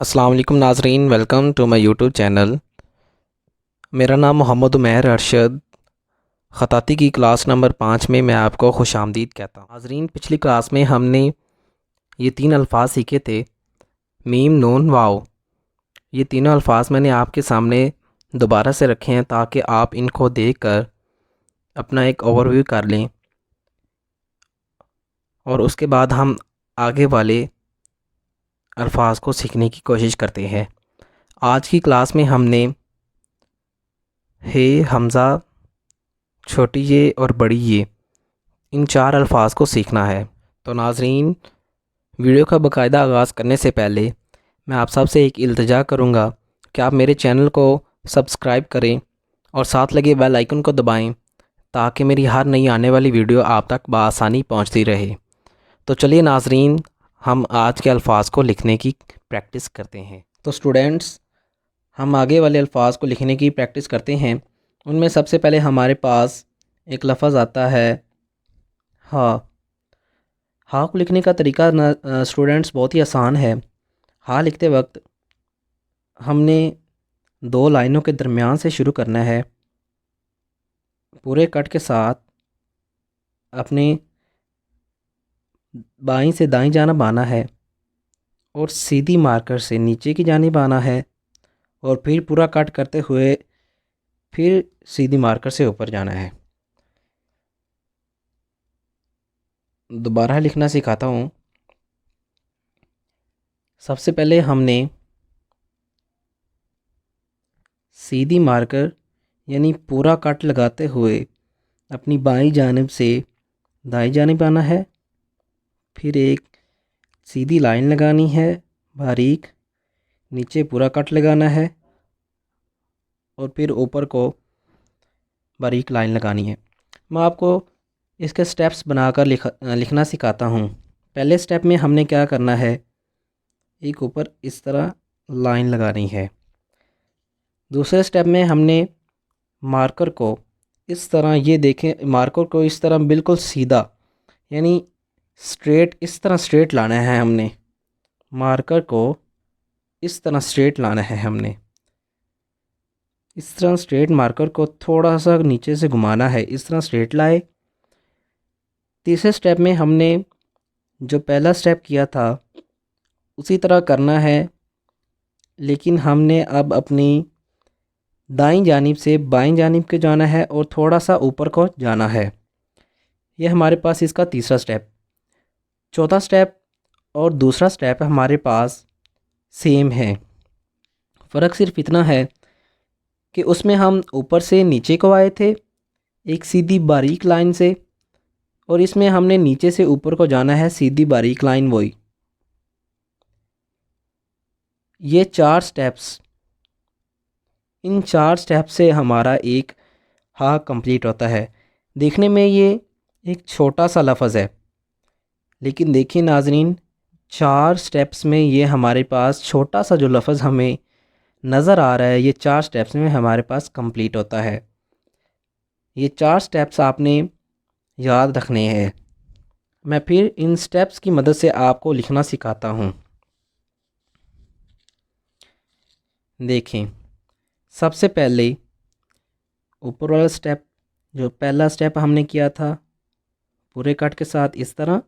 अस्सलाम वालेकुम नाजरीन, welcome to my YouTube channel. मेरा नाम मोहम्मद उमैर अरशद। ख़ताती की क्लास नंबर 5 में मैं आपको खुशामदीद कहता हूँ। नाजरीन, पिछली क्लास में हमने ये 3 अल्फाज सीखे थे, मीम, नून, वाव। ये तीनों अल्फाज मैंने आपके सामने दोबारा से रखे हैं ताकि आप इनको देख कर अपना एक ओवरव्यू कर लें और उसके बाद हम आगे वाले अल्फाज को सीखने की कोशिश करते हैं। आज की क्लास में हमने हे, हमज़ा, छोटी ये और बड़ी ये, इन 4 अल्फाज को सीखना है। तो नाजरीन, वीडियो का बाकायदा आगाज़ करने से पहले मैं आप सबसे एक इल्तिजा करूँगा कि आप मेरे चैनल को सब्सक्राइब करें और साथ लगे बेल आइकन को दबाएं ताकि मेरी हर नई आने वाली वीडियो आप तक बआसानी पहुंचती रहे। तो चलिए नाजरीन, हम आज के अल्फाज को लिखने की प्रैक्टिस करते हैं। तो स्टूडेंट्स, हम आगे वाले अल्फाज को लिखने की प्रैक्टिस करते हैं। उनमें सबसे पहले हमारे पास एक लफ्ज़ आता है हाँ। हाँ को लिखने का तरीका स्टूडेंट्स बहुत ही आसान है। हाँ लिखते वक्त हमने 2 लाइनों के दरमियान से शुरू करना है, पूरे कट के साथ अपने बाईं से दाईं जानिब आना है और सीधी मार्कर से नीचे की जानिब आना है और फिर पूरा कट करते हुए फिर सीधी मार्कर से ऊपर जाना है। दोबारा लिखना सिखाता हूँ। सबसे पहले हमने सीधी मार्कर यानी पूरा कट लगाते हुए अपनी बाईं जानिब से दाईं जानिब आना है, फिर एक सीधी लाइन लगानी है बारीक, नीचे पूरा कट लगाना है और फिर ऊपर को बारीक लाइन लगानी है। मैं आपको इसके स्टेप्स बनाकर लिखना सिखाता हूँ। पहले स्टेप में हमने क्या करना है, एक ऊपर इस तरह लाइन लगानी है। दूसरे स्टेप में हमने मार्कर को इस तरह, ये देखें, मार्कर को इस तरह बिल्कुल सीधा यानी स्ट्रेट, इस तरह स्ट्रेट लाना है हमने। मार्कर को इस तरह स्ट्रेट लाना है हमने। इस तरह स्ट्रेट मार्कर को थोड़ा सा नीचे से घुमाना है, इस तरह स्ट्रेट लाए। तीसरे स्टेप में हमने जो पहला स्टेप किया था उसी तरह करना है, लेकिन हमने अब अपनी दाईं जानिब से बाईं जानिब के जाना है और थोड़ा सा ऊपर को जाना है। यह हमारे पास इसका तीसरा स्टेप। चौथा स्टेप और दूसरा स्टेप हमारे पास सेम है। फ़र्क सिर्फ इतना है कि उसमें हम ऊपर से नीचे को आए थे एक सीधी बारीक लाइन से, और इसमें हमने नीचे से ऊपर को जाना है सीधी बारीक लाइन वही। ये 4 स्टेप्स, इन 4 स्टेप से हमारा एक हाँ कंप्लीट होता है। देखने में ये एक छोटा सा लफ्ज़ है, लेकिन देखिए नाजरीन, 4 स्टेप्स में ये हमारे पास छोटा सा जो लफ्ज़ हमें नज़र आ रहा है, ये 4 स्टेप्स में हमारे पास कंप्लीट होता है। ये 4 स्टेप्स आपने याद रखने हैं। मैं फिर इन स्टेप्स की मदद से आपको लिखना सिखाता हूँ। देखें, सबसे पहले ऊपर वाला स्टेप, जो पहला स्टेप हमने किया था पूरे कट के साथ इस तरह,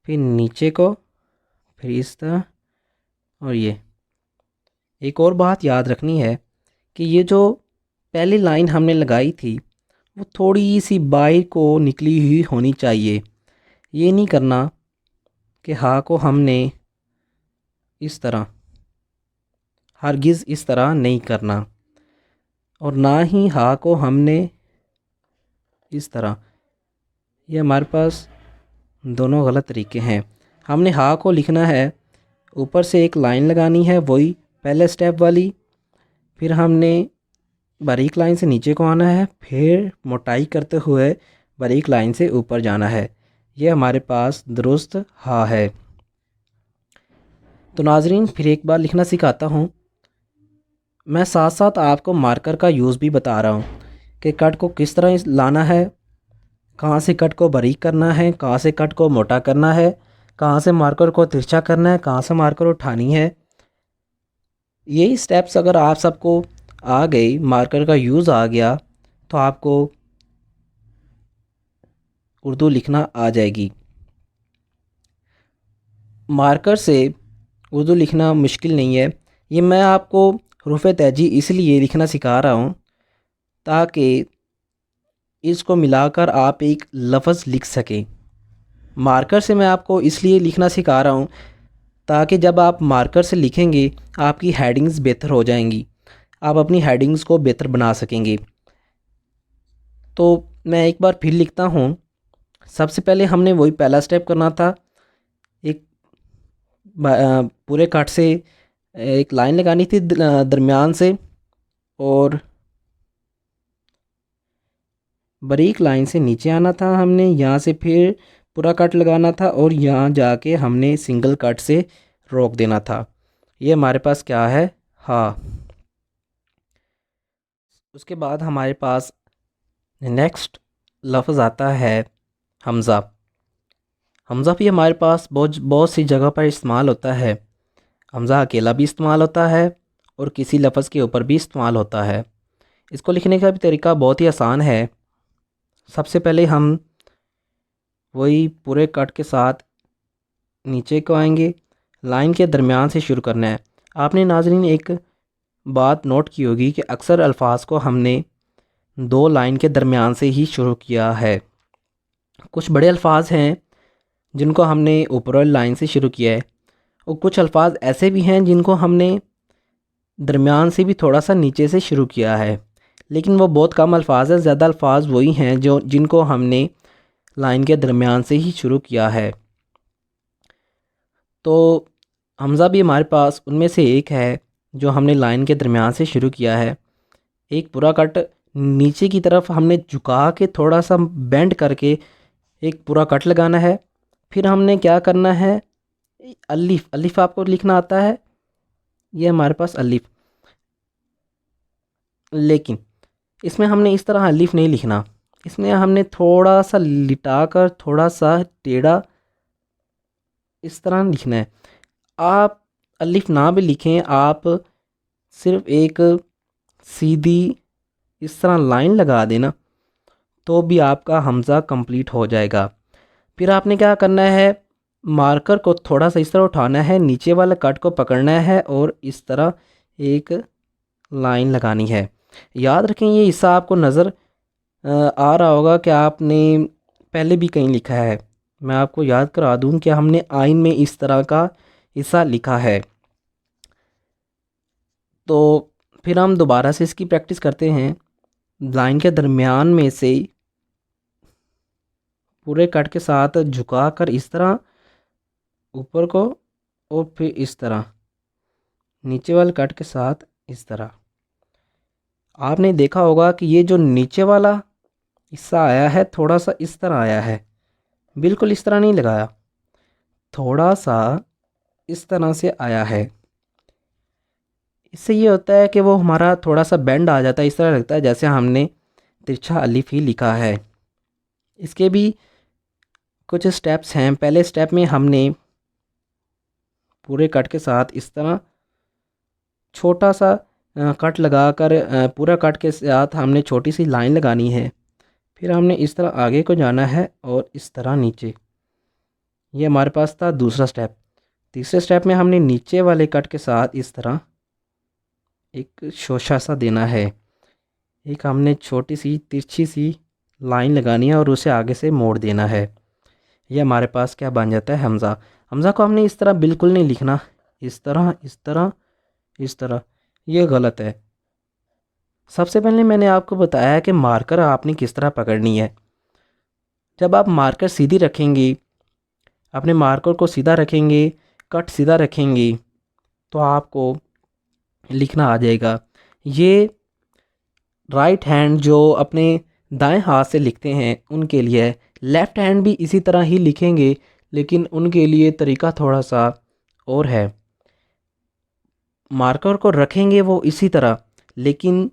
फिर नीचे को, फिर इस तरह, और ये एक और बात याद रखनी है कि ये जो पहली लाइन हमने लगाई थी वो थोड़ी सी बाहर को निकली हुई होनी चाहिए। ये नहीं करना कि हाँ को हमने इस तरह, हरगिज़ इस तरह नहीं करना, और ना ही हाँ को हमने इस तरह। ये हमारे पास दोनों गलत तरीके हैं। हमने हाँ को लिखना है, ऊपर से एक लाइन लगानी है वही पहले स्टेप वाली, फिर हमने बारीक लाइन से नीचे को आना है, फिर मोटाई करते हुए बारीक लाइन से ऊपर जाना है। ये हमारे पास दुरुस्त हाँ है। तो नाजरीन, फिर एक बार लिखना सिखाता हूँ। मैं साथ साथ आपको मार्कर का यूज़ भी बता रहा हूँ कि कट को किस तरह लाना है, कहाँ से कट को बारीक करना है, कहाँ से कट को मोटा करना है, कहाँ से मार्कर को तिरछा करना है, कहाँ से मार्कर उठानी है। यही स्टेप्स अगर आप सबको आ गए, मार्कर का यूज़ आ गया, तो आपको उर्दू लिखना आ जाएगी। मार्कर से उर्दू लिखना मुश्किल नहीं है। ये मैं आपको हरूफ तहजी इसलिए लिखना सिखा रहा हूँ ताकि इसको मिलाकर आप एक लफ्ज़ लिख सकें। मार्कर से मैं आपको इसलिए लिखना सिखा रहा हूँ ताकि जब आप मार्कर से लिखेंगे आपकी हेडिंग्स बेहतर हो जाएंगी, आप अपनी हेडिंग्स को बेहतर बना सकेंगे। तो मैं एक बार फिर लिखता हूँ। सबसे पहले हमने वही पहला स्टेप करना था, एक पूरे कट से एक लाइन लगानी थी दरमियान से, और बारीक लाइन से नीचे आना था हमने, यहाँ से फिर पूरा कट लगाना था और यहाँ जाके हमने सिंगल कट से रोक देना था। ये हमारे पास क्या है, हाँ। उसके बाद हमारे पास नेक्स्ट लफ्ज़ आता है हमज़ा। हमज़ा भी हमारे पास बहुत सी जगह पर इस्तेमाल होता है। हमज़ा अकेला भी इस्तेमाल होता है और किसी लफ्ज़ के ऊपर भी इस्तेमाल होता है। इसको लिखने का भी तरीका बहुत ही आसान है। सबसे पहले हम वही पूरे कट के साथ नीचे को आएंगे, लाइन के दरमियान से शुरू करना है। आपने नाज़रीन एक बात नोट की होगी कि अक्सर अल्फाज को हमने दो लाइन के दरमियान से ही शुरू किया है। कुछ बड़े अल्फाज हैं जिनको हमने ऊपर वाली लाइन से शुरू किया है, और कुछ अल्फाज ऐसे भी हैं जिनको हमने दरमियान से भी थोड़ा सा नीचे से शुरू किया है, लेकिन वो बहुत कम अल्फाज है। ज़्यादा अल्फाज वही हैं जिनको हमने लाइन के दरमियान से ही शुरू किया है। तो हमज़ा भी हमारे पास उनमें से एक है जो हमने लाइन के दरमियान से शुरू किया है। एक पूरा कट नीचे की तरफ हमने झुका के थोड़ा सा बेंड करके एक पूरा कट लगाना है। फिर हमने क्या करना है, अलिफ, अलिफ आपको लिखना आता है, ये हमारे पास अलिफ, लेकिन इसमें हमने इस तरह अलिफ नहीं लिखना। इसमें हमने थोड़ा सा लिटा कर थोड़ा सा टेढ़ा इस तरह लिखना है। आप अलिफ ना भी लिखें, आप सिर्फ एक सीधी इस तरह लाइन लगा देना तो भी आपका हमज़ा कंप्लीट हो जाएगा। फिर आपने क्या करना है, मार्कर को थोड़ा सा इस तरह उठाना है, नीचे वाले कट को पकड़ना है और इस तरह एक लाइन लगानी है। याद रखें ये हिस्सा आपको नज़र आ रहा होगा कि आपने पहले भी कहीं लिखा है। मैं आपको याद करा दूं कि हमने आइन में इस तरह का हिस्सा लिखा है। तो फिर हम दोबारा से इसकी प्रैक्टिस करते हैं। लाइन के दरमियान में से पूरे कट के साथ झुका कर इस तरह ऊपर को, और फिर इस तरह नीचे वाले कट के साथ इस तरह। आपने देखा होगा कि ये जो नीचे वाला हिस्सा आया है थोड़ा सा इस तरह आया है, बिल्कुल इस तरह नहीं लगाया, थोड़ा सा इस तरह से आया है। इससे ये होता है कि वो हमारा थोड़ा सा बेंड आ जाता है, इस तरह लगता है जैसे हमने तिरछा अलिफ ही लिखा है। इसके भी कुछ स्टेप्स हैं। पहले स्टेप में हमने पूरे कट के साथ इस तरह छोटा सा कट लगाकर पूरा कट के साथ हमने छोटी सी लाइन लगानी है। फिर हमने इस तरह आगे को जाना है और इस तरह नीचे। ये हमारे पास था दूसरा स्टेप। तीसरे स्टेप में हमने नीचे वाले कट के साथ इस तरह एक शोशा सा देना है। एक हमने छोटी सी तिरछी सी लाइन लगानी है और उसे आगे से मोड़ देना है। ये हमारे पास क्या बन जाता है, हमज़ा। हमज़ा को हमने इस तरह बिल्कुल नहीं लिखना, इस तरह इस तरह इस तरह, ये गलत है। सबसे पहले मैंने आपको बताया कि मार्कर आपने किस तरह पकड़नी है। जब आप मार्कर सीधी रखेंगे, अपने मार्कर को सीधा रखेंगे, कट सीधा रखेंगे, तो आपको लिखना आ जाएगा। ये राइट हैंड जो अपने दाएं हाथ से लिखते हैं उनके लिए है। लेफ़्ट हैंड भी इसी तरह ही लिखेंगे, लेकिन उनके लिए तरीका थोड़ा सा और है। मार्कर को रखेंगे वो इसी तरह, लेकिन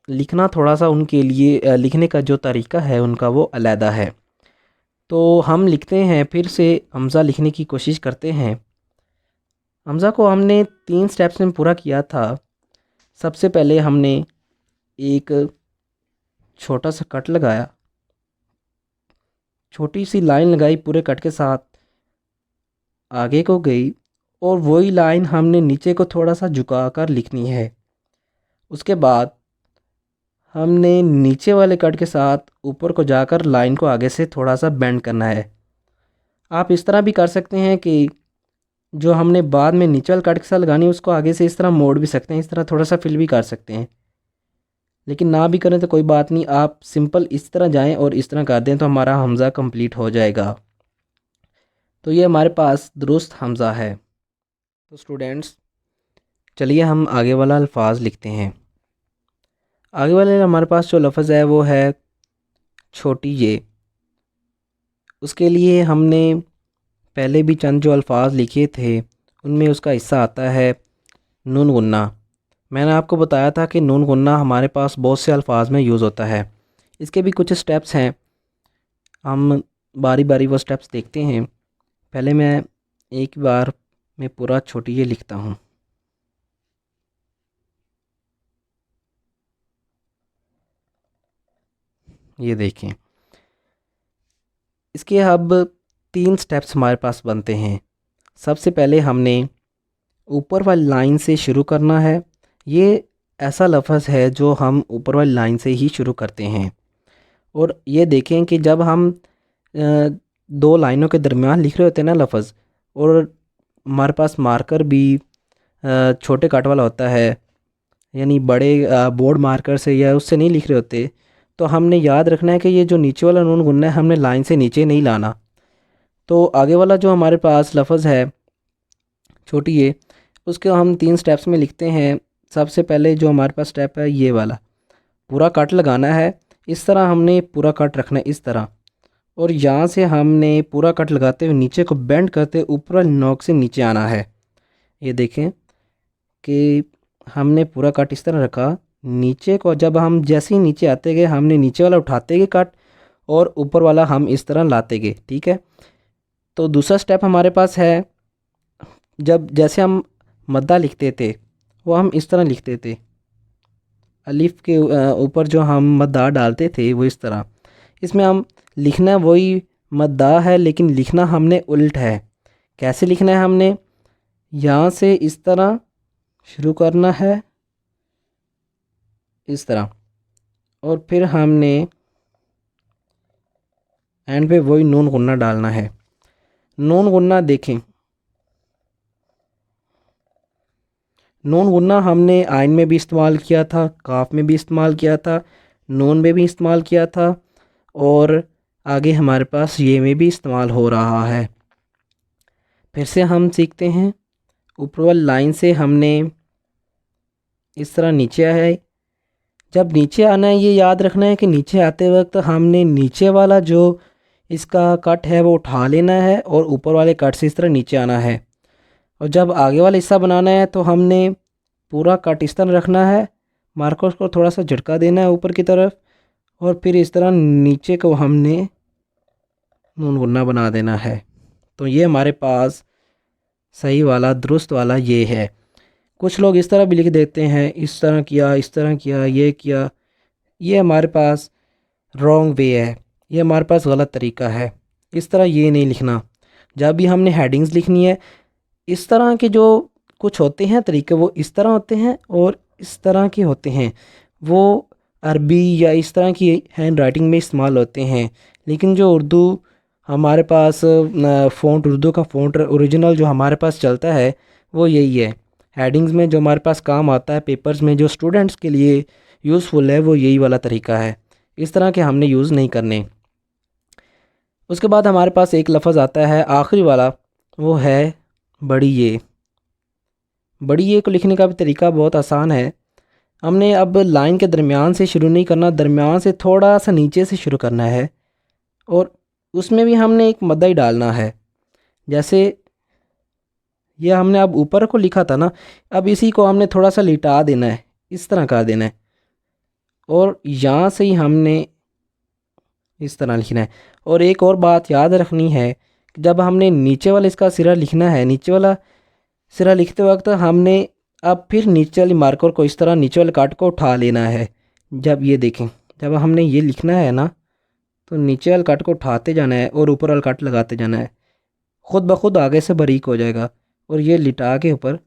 लिखना थोड़ा सा उनके लिए लिखने का जो तरीका है उनका वो अलग है। तो हम लिखते हैं, फिर से हमज़ा लिखने की कोशिश करते हैं। हमज़ा को हमने 3 स्टेप्स में पूरा किया था। सबसे पहले हमने एक छोटा सा कट लगाया, छोटी सी लाइन लगाई पूरे कट के साथ, आगे को गई और वही लाइन हमने नीचे को थोड़ा सा झुका कर लिखनी है। उसके बाद हमने नीचे वाले कट के साथ ऊपर को जाकर लाइन को आगे से थोड़ा सा बेंड करना है। आप इस तरह भी कर सकते हैं कि जो हमने बाद में नीचे वाले कट के साथ लगानी है उसको आगे से इस तरह मोड़ भी सकते हैं, इस तरह थोड़ा सा फिल भी कर सकते हैं। लेकिन ना भी करें तो कोई बात नहीं, आप सिंपल इस तरह जाएं और इस तरह कर दें तो हमारा हमज़ा कंप्लीट हो जाएगा। तो ये हमारे पास दुरुस्त हमज़ा है। तो स्टूडेंट्स, चलिए हम आगे वाला अल्फाज लिखते हैं। आगे वाले हमारे पास जो लफ्ज़ है वो है छोटी ये। उसके लिए हमने पहले भी चंद जो अल्फाज लिखे थे उनमें उसका हिस्सा आता है नून गुन्ना। मैंने आपको बताया था कि नून गुन्ना हमारे पास बहुत से अल्फाज में यूज़ होता है। इसके भी कुछ स्टेप्स हैं, हम बारी बारी वो स्टेप्स देखते हैं। पहले मैं एक बार में पूरा छोटी ये लिखता हूँ। ये देखें, इसके अब 3 स्टेप्स हमारे पास बनते हैं। सबसे पहले हमने ऊपर वाली लाइन से शुरू करना है। ये ऐसा लफ्ज़ है जो हम ऊपर वाली लाइन से ही शुरू करते हैं। और ये देखें कि जब हम 2 लाइनों के दरमियान लिख रहे होते हैं ना लफ्ज़, और हमारे पास मार्कर भी छोटे काट वाला होता है, यानी बड़े बोर्ड मार्कर से या उससे नहीं लिख रहे होते, तो हमने याद रखना है कि ये जो नीचे वाला नून गुन्ना है हमने लाइन से नीचे नहीं लाना। तो आगे वाला जो हमारे पास लफ्ज़ है छोटी ये, उसके हम 3 स्टेप्स में लिखते हैं। सबसे पहले जो हमारे पास स्टेप है ये वाला, पूरा कट लगाना है। इस तरह हमने पूरा कट रखना है इस तरह, और यहाँ से हमने पूरा कट लगाते हुए नीचे को बेंड करते ऊपर वाली नोक से नीचे आना है। ये देखें कि हमने पूरा कट इस तरह रखा। नीचे को जब हम जैसे ही नीचे आते गए हमने नीचे वाला उठाते गए कट, और ऊपर वाला हम इस तरह लाते गए। ठीक है। तो दूसरा स्टेप हमारे पास है, जब जैसे हम मद्दा लिखते थे वो हम इस तरह लिखते थे, अलिफ के ऊपर जो हम मद्दा डालते थे वो इस तरह। इसमें हम लिखना वही मद्दा है लेकिन लिखना हमने उल्ट है। कैसे लिखना है, हमने यहाँ से इस तरह शुरू करना है इस तरह, और फिर हमने एंड पे वही नून गुन्ना डालना है। नून गुन्ना देखें, नून गुन्ना हमने आइन में भी इस्तेमाल किया था, काफ में भी इस्तेमाल किया था, नून में भी इस्तेमाल किया था, और आगे हमारे पास ये में भी इस्तेमाल हो रहा है। फिर से हम सीखते हैं। ऊपर वाली लाइन से हमने इस तरह नीचे आया है। जब नीचे आना है ये याद रखना है कि नीचे आते वक्त हमने नीचे वाला जो इसका कट है वो उठा लेना है और ऊपर वाले कट से इस तरह नीचे आना है। और जब आगे वाला हिस्सा बनाना है तो हमने पूरा कट इस तरह रखना है, मार्कर को थोड़ा सा झटका देना है ऊपर की तरफ, और फिर इस तरह नीचे को हमने नून गुन्ना बना देना है। तो ये हमारे पास सही वाला दुरुस्त वाला ये है। कुछ लोग इस तरह भी लिख देते हैं, इस तरह किया, इस तरह किया, ये किया। ये हमारे पास रॉन्ग वे है, ये हमारे पास गलत तरीका है। इस तरह ये नहीं लिखना। जब भी हमने हेडिंग्स लिखनी है, इस तरह के जो कुछ होते हैं तरीके वो इस तरह होते हैं और इस तरह के होते हैं, वो अरबी या इस तरह की हैंड राइटिंग में इस्तेमाल होते हैं। लेकिन जो उर्दू हमारे पास फ़ॉन्ट, उर्दू का फ़ॉन्ट ओरिजिनल जो हमारे पास चलता है वो यही है। हेडिंग्स में जो हमारे पास काम आता है, पेपर्स में जो स्टूडेंट्स के लिए यूज़फुल है, वो यही वाला तरीका है। इस तरह के हमने यूज़ नहीं करने। उसके बाद हमारे पास एक लफ्ज़ आता है आखिरी वाला, वो है बड़ी ये। बड़ी ये को लिखने का भी तरीका बहुत आसान है। हमने अब लाइन के दरमियान से शुरू नहीं करना, दरमियान से थोड़ा सा नीचे से शुरू करना है, और उसमें भी हमने एक मद्दा ही डालना है। जैसे ये हमने अब ऊपर को लिखा था ना, अब इसी को हमने थोड़ा सा लिटा देना है, इस तरह कर देना है, और यहाँ से ही हमने इस तरह लिखना है। और एक और बात याद रखनी है, जब हमने नीचे वाला इसका सिरा लिखना है, नीचे वाला सिरा लिखते वक्त हमने अब फिर नीचे वाली मार्कर को इस तरह नीचे वाले काट को उठा लेना है। जब ये देखें, जब हमने ये लिखना है ना, तो नीचे वाले काट को उठाते जाना है और ऊपर वाला काट लगाते जाना है। ख़ुद ब खुद आगे से बारीक हो जाएगा। और ये लिटा के ऊपर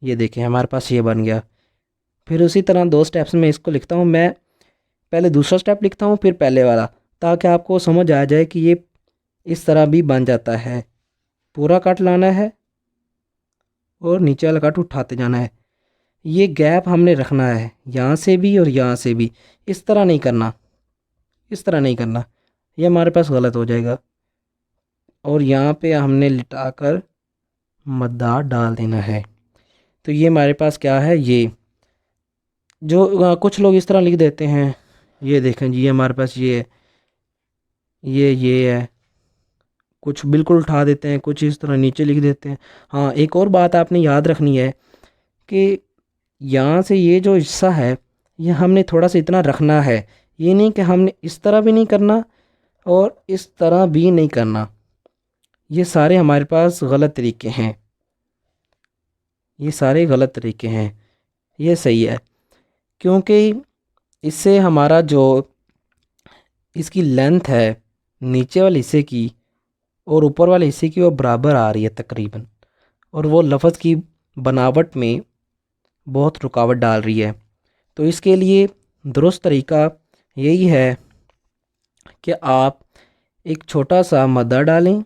ये देखें हमारे पास ये बन गया। फिर उसी तरह 2 स्टेप्स में इसको लिखता हूँ। मैं पहले दूसरा स्टेप लिखता हूँ फिर पहले वाला, ताकि आपको समझ आ जाए कि ये इस तरह भी बन जाता है। पूरा काट लाना है और नीचे वाला काट उठाते जाना है। ये गैप हमने रखना है यहाँ से भी और यहाँ से भी। इस तरह नहीं करना, इस तरह नहीं करना, ये हमारे पास गलत हो जाएगा। और यहाँ पे हमने लिटाकर मद्दार डाल देना है। तो ये हमारे पास क्या है, ये जो कुछ लोग इस तरह लिख देते हैं। ये देखें जी, ये हमारे पास ये है, ये है। कुछ बिल्कुल उठा देते हैं, कुछ इस तरह नीचे लिख देते हैं। हाँ, एक और बात आपने याद रखनी है कि यहाँ से ये जो हिस्सा है ये हमने थोड़ा सा इतना रखना है। ये नहीं कि हमने इस तरह भी नहीं करना और इस तरह भी नहीं करना। ये सारे हमारे पास गलत तरीके हैं, ये सारे गलत तरीके हैं। ये सही है क्योंकि इससे हमारा जो इसकी लेंथ है नीचे वाले हिस्से की और ऊपर वाले हिस्से की वो बराबर आ रही है तकरीबन, और वो लफ्ज़ की बनावट में बहुत रुकावट डाल रही है। तो इसके लिए दुरुस्त तरीका यही है कि आप एक छोटा सा मद्दा डालें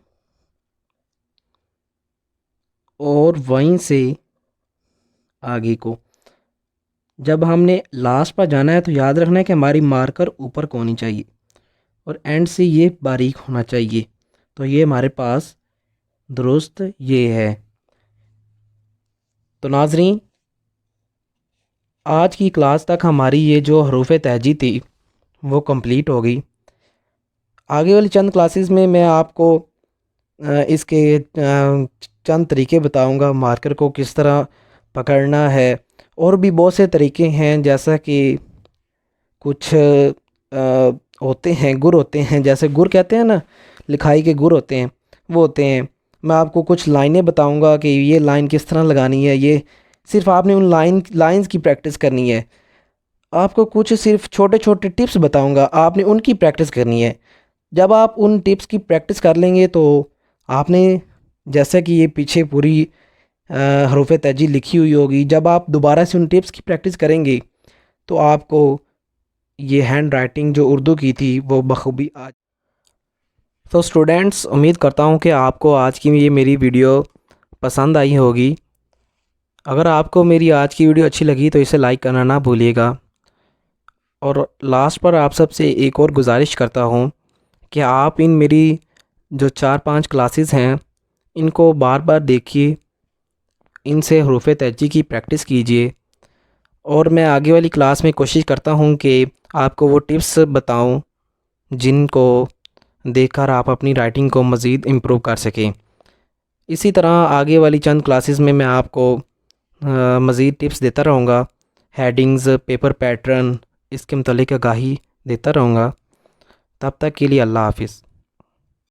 और वहीं से आगे को, जब हमने लास्ट पर जाना है तो याद रखना है कि हमारी मार्कर ऊपर को होनी चाहिए और एंड से ये बारीक होना चाहिए। तो ये हमारे पास दुरुस्त ये है। तो नाज़रीन, आज की क्लास तक हमारी ये जो हरूफ तहजी थी वो कंप्लीट हो गई। आगे वाली चंद क्लासेस में मैं आपको इसके चंद तरीके बताऊंगा, मार्कर को किस तरह पकड़ना है। और भी बहुत से तरीके हैं, जैसा कि कुछ होते हैं, गुर होते हैं, जैसे गुर कहते हैं ना, लिखाई के गुर होते हैं, वो होते हैं। मैं आपको कुछ लाइनें बताऊंगा कि ये लाइन किस तरह लगानी है। ये सिर्फ आपने उन लाइंस की प्रैक्टिस करनी है। आपको कुछ सिर्फ छोटे छोटे टिप्स बताऊंगा, आपने उनकी प्रैक्टिस करनी है। जब आप उन टिप्स की प्रैक्टिस कर लेंगे तो आपने, जैसा कि ये पीछे पूरी हरूफ तहजी लिखी हुई होगी, जब आप दोबारा से उन टिप्स की प्रैक्टिस करेंगे तो आपको ये हैंड राइटिंग जो उर्दू की थी वो बखूबी आ। तो स्टूडेंट्स, उम्मीद करता हूँ कि आपको आज की ये मेरी वीडियो पसंद आई होगी। अगर आपको मेरी आज की वीडियो अच्छी लगी तो इसे लाइक करना ना भूलिएगा। और लास्ट पर आप सबसे एक और गुजारिश करता हूँ कि आप इन मेरी जो 4-5 क्लासेस हैं इनको बार बार देखिए, इनसे हरूफ तहजी की प्रैक्टिस कीजिए। और मैं आगे वाली क्लास में कोशिश करता हूँ कि आपको वो टिप्स बताऊँ जिनको देखकर आप अपनी राइटिंग को मज़ीद इम्प्रूव कर सकें। इसी तरह आगे वाली चंद क्लासेस में मैं आपको मज़ीद टिप्स देता रहूँगा, हेडिंग्स, पेपर पैटर्न, इसके मुतालिक आगाही देता रहूँगा। तब तक के लिए अल्लाह हाफ़िज़।